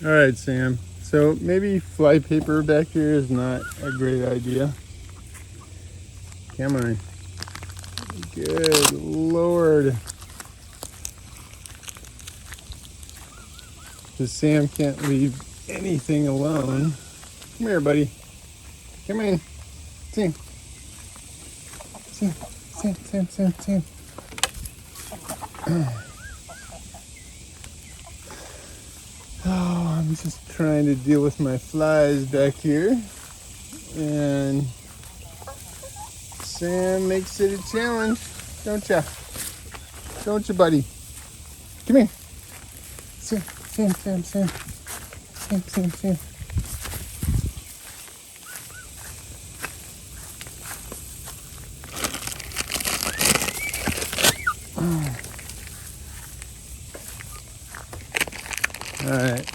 All right, Sam. So maybe fly paper back here is not a great idea. Come on. Good Lord. Because Sam can't leave anything alone. Come here, buddy. Come in. Sam. Sam. Oh, I'm just trying to deal with my flies back here. And Sam makes it a challenge, don't ya? Don't you, buddy? Come here. Sam. All right.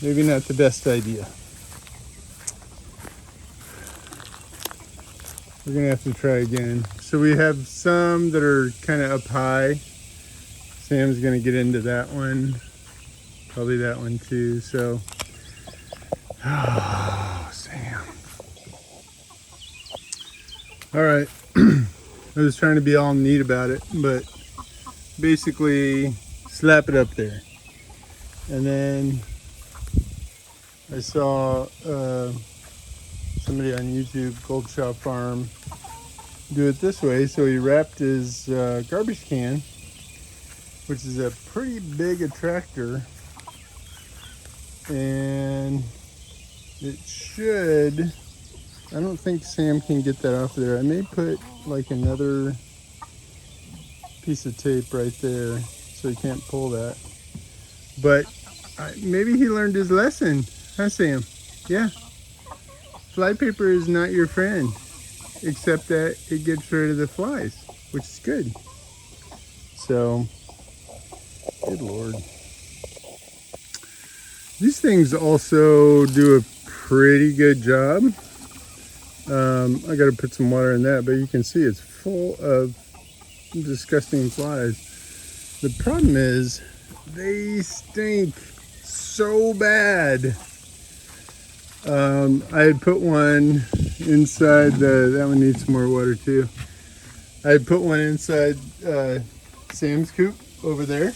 Maybe not the best idea. We're gonna have to try again. So we have some that are kind of up high. Sam's gonna get into that one. Probably that one too, so. Oh, Sam. All right. I was trying to be all neat about it, but basically slap it up there. And then I saw somebody on YouTube, Gold Shop Farm, do it this way. So he wrapped his garbage can, which is a pretty big attractor, and it should, I don't think Sam can get that off there. I may put like another piece of tape right there so he can't pull that. But maybe he learned his lesson, huh, Sam? Yeah. Fly paper is not your friend, except that it gets rid of the flies, which is good. So, good Lord. These things also do a pretty good job. I got to put some water in that, but you can see it's full of disgusting flies. The problem is they stink so bad. I had put one inside that one needs some more water too. I had put one inside Sam's coop over there,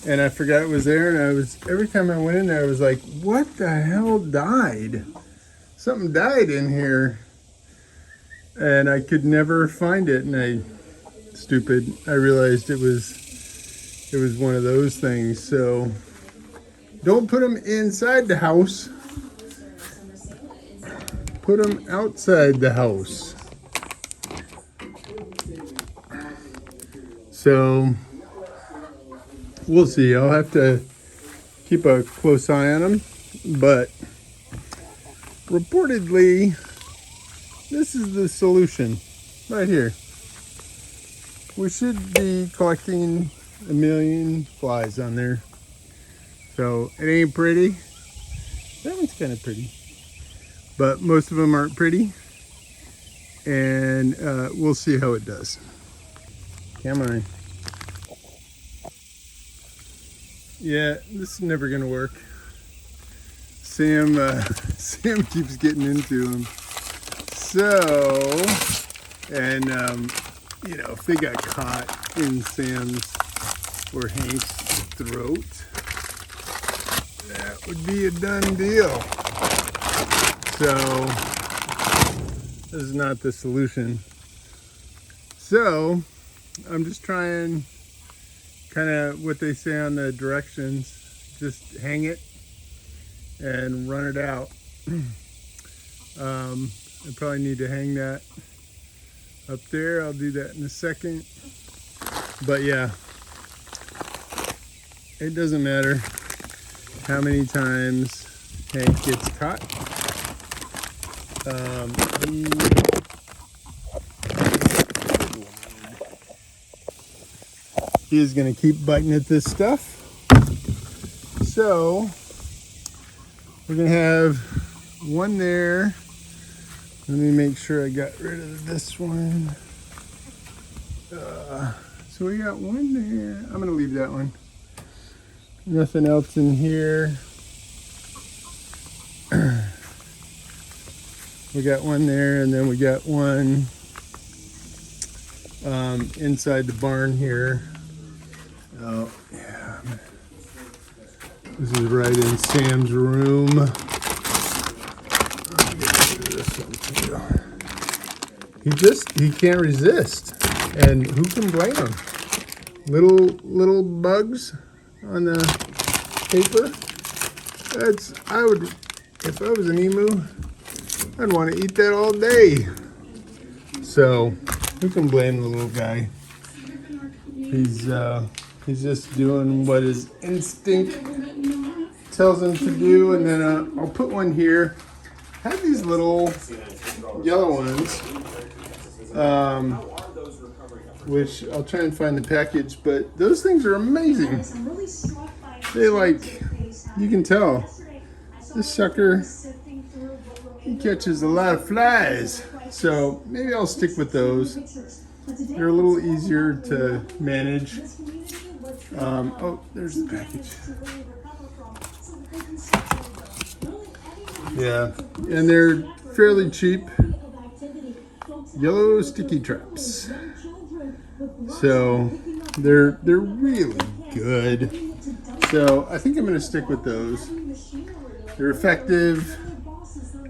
and I forgot it was there, and every time I went in there I was like, what the hell died? Something died in here, and I could never find it, and I realized it was one of those things. So don't put them inside the house, put them outside the house. So we'll see. I'll have to keep a close eye on them, but reportedly this is the solution right here. We should be collecting 1 million flies on there. So it ain't pretty. That one's kind of pretty, but most of them aren't pretty, and we'll see how it does. Come on. Yeah, this is never gonna work. Sam keeps getting into them. So, and if they got caught in Sam's or Hank's throat, that would be a done deal. So, this is not the solution. So, I'm just trying kind of what they say on the directions, just hang it and run it out. I probably need to hang that up there. I'll do that in a second. But yeah, it doesn't matter how many times Hank gets caught. He is going to keep biting at this stuff. So we're going to have one there. Let me make sure I got rid of this one. So we got one there. I'm going to leave that one. Nothing else in here. We got one there, and then we got one inside the barn here. Oh, yeah. This is right in Sam's room. He can't resist, and who can blame him? Little bugs on the paper. If I was an emu, I'd want to eat that all day. So who can blame the little guy? He's just doing what his instinct tells him to do. And then I'll put one here. I have these little yellow ones, which I'll try and find the package, but those things are amazing. They you can tell, this sucker, he catches a lot of flies. So maybe I'll stick with those. They're a little easier to manage. Oh, there's the package. Yeah, and they're fairly cheap. Yellow Sticky Traps. So they're really good. So I think I'm going to stick with those. They're effective.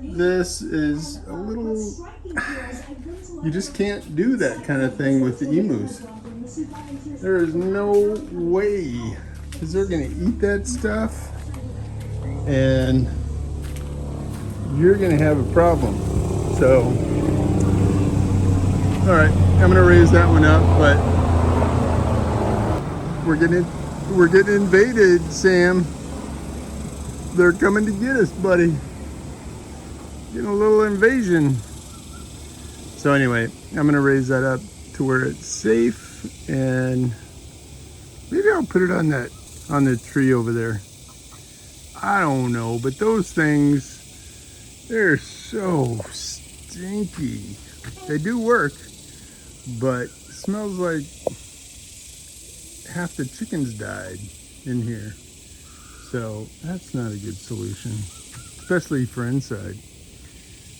This is a little... You just can't do that kind of thing with the emus. There is no way, because they're going to eat that stuff, and you're going to have a problem. So, all right, I'm going to raise that one up, but we're getting invaded, Sam. They're coming to get us, buddy. Getting a little invasion. So anyway, I'm gonna raise that up to where it's safe, and maybe I'll put it on the tree over there. I don't know, but those things, they're so stinky. They do work, but it smells like half the chickens died in here. So that's not a good solution, especially for inside.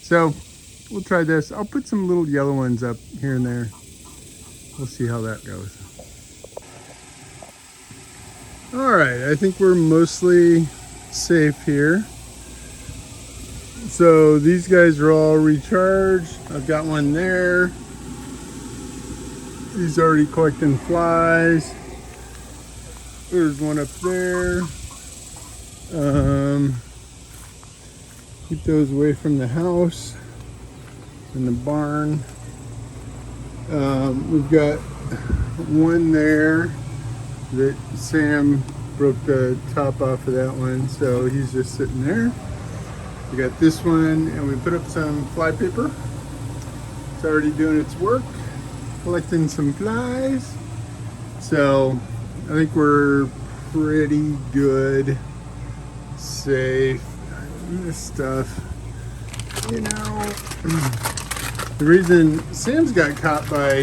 So we'll try this. I'll put some little yellow ones up here and there. We'll see how that goes. All right, I think we're mostly safe here. So these guys are all recharged. I've got one there. He's already collecting flies. There's one up there. Keep those away from the house and the barn. We've got one there that Sam broke the top off of that one, so he's just sitting there. We got this one, and we put up some fly paper. It's already doing its work, collecting some flies. So I think we're pretty good, safe. This stuff, you know, the reason Sam's got caught by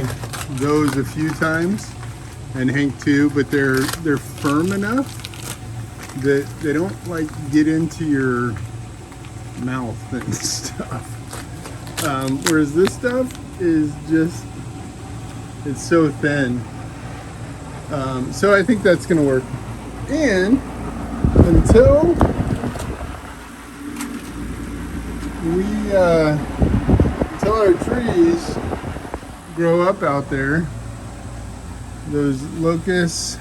those a few times, and Hank too, but they're firm enough that they don't like get into your mouth and stuff. Whereas this stuff is just, it's so thin. So I think that's gonna work. And until our trees grow up out there, those locusts,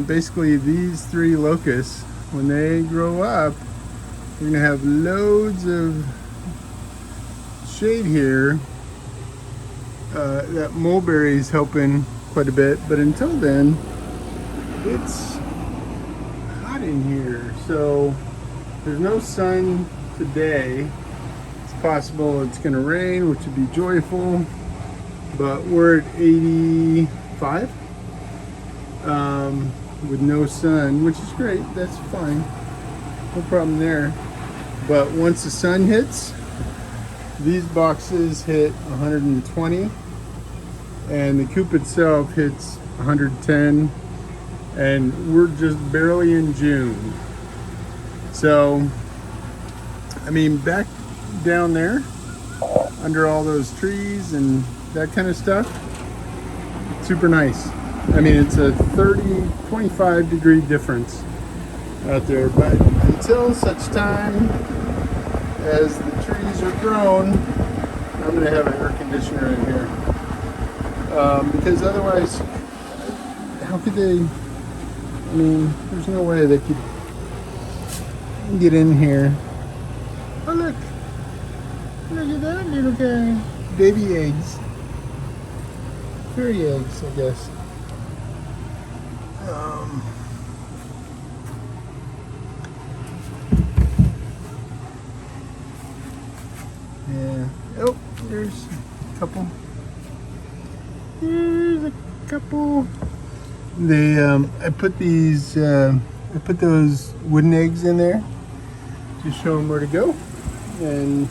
basically these 3 locusts, when they grow up, we're gonna have loads of shade here. That mulberry is helping quite a bit, but until then, it's hot in here. So there's no sun today. It's possible it's gonna rain, which would be joyful, but we're at 85 with no sun, which is great. That's fine, no problem there. But once the sun hits, these boxes hit 120, and the coop itself hits 110, and we're just barely in June. So, I mean, back down there, under all those trees and that kind of stuff, super nice. I mean, it's a 25 degree difference out there, but until such time as the trees are grown, I'm going to have an air conditioner in here. Because otherwise, how could they, I mean, there's no way they could get in here. Oh, look. Look at that little guy. Baby eggs. Fairy eggs, I guess. Yeah. Oh, there's a couple. There's a couple. They, I put these, I put those wooden eggs in there to show them where to go, and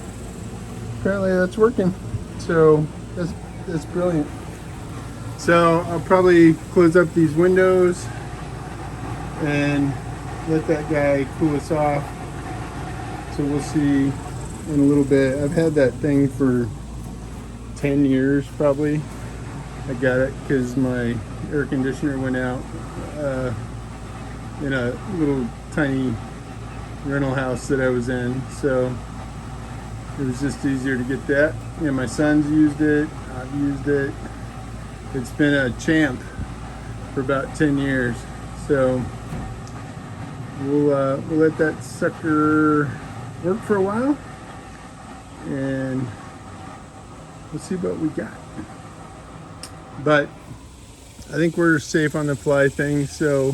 apparently that's working. So that's brilliant. So I'll probably close up these windows and let that guy cool us off. So we'll see in a little bit. I've had that thing for 10 years probably. I got it because my air conditioner went out in a little tiny rental house that I was in. So it was just easier to get that. And my son's used it, I've used it. It's been a champ for about 10 years. So we'll let that sucker work for a while, and we'll see what we got. But I think we're safe on the fly thing, so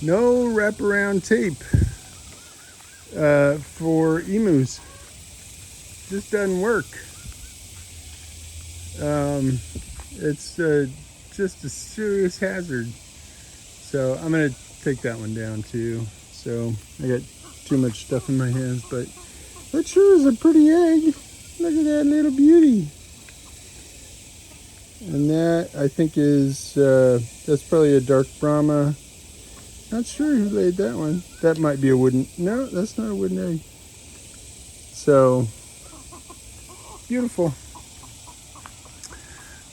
no wraparound tape for emus. Just doesn't work. It's just a serious hazard. So I'm gonna take that one down too. So I got too much stuff in my hands, but that sure is a pretty egg. Look at that little beauty. And that, I think, is that's probably a dark Brahma. Not sure who laid that one. That might be a wooden. No, that's not a wooden egg. So beautiful.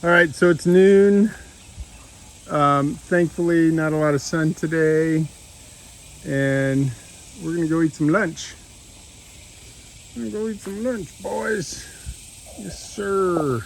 All right, so it's noon. Thankfully, not a lot of sun today, and we're gonna go eat some lunch. We're gonna go eat some lunch, boys. Yes, sir.